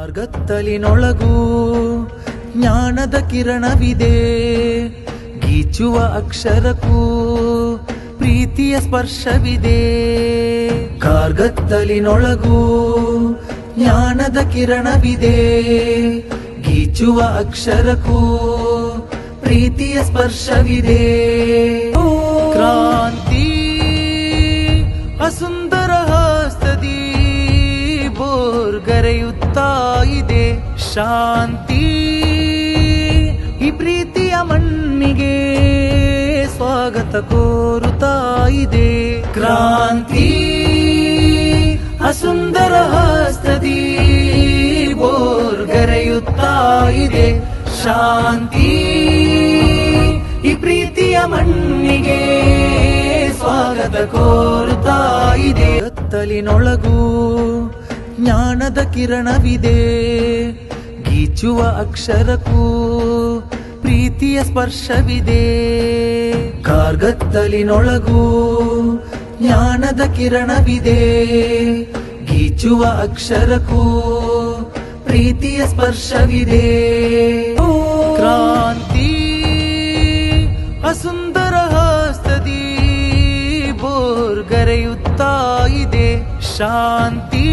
ಕಾರ್ಗತ್ತಲಿನೊಳಗೂ ಜ್ಞಾನದ ಕಿರಣವಿದೆ, ಗೀಚುವ ಅಕ್ಷರಕ್ಕೂ ಪ್ರೀತಿಯ ಸ್ಪರ್ಶವಿದೆ. ಕಾರ್ಗತ್ತಲಿನೊಳಗೂ ಜ್ಞಾನದ ಕಿರಣವಿದೆ, ಗೀಚುವ ಅಕ್ಷರಕ್ಕೂ ಪ್ರೀತಿಯ ಸ್ಪರ್ಶವಿದೆ. ಕ್ರಾಂತಿ ಅಸುಂದರ ಹಸ್ತದಿ ಬೋರ್ಗರೆಯುತ್ತಾ ಇದೆ. ಶಾಂತಿ ಈ ಪ್ರೀತಿಯ ಮಣ್ಣಿಗೆ ಸ್ವಾಗತ ಕೋರುತ್ತಾ ಇದೆ. ಕ್ರಾಂತಿ ಅಸುಂದರ ಹಸ್ತದಿ ಬೋರ್ಗರೆಯುತ್ತಾ ಇದೆ. ಶಾಂತಿ ಈ ಪ್ರೀತಿಯ ಮಣ್ಣಿಗೆ ಸ್ವಾಗತ ಕೋರುತ್ತಾ ಇದೆ. ಕತ್ತಲಿನೊಳಗೂ ಜ್ಞಾನದ ಕಿರಣವಿದೆ, ಗೀಚುವ ಅಕ್ಷರಕ್ಕೂ ಪ್ರೀತಿಯ ಸ್ಪರ್ಶವಿದೆ. ಕಾರ್ಗತ್ತಲಿನೊಳಗೂ ಜ್ಞಾನದ ಕಿರಣವಿದೆ, ಗೀಚುವ ಅಕ್ಷರಕ್ಕೂ ಪ್ರೀತಿಯ ಸ್ಪರ್ಶವಿದೆ. ಕ್ರಾಂತಿ ಅಸುಂದರ ಹಸ್ತದಿ ಬೋರ್ಗರೆಯುತ್ತಾ ಇದೆ. ಶಾಂತಿ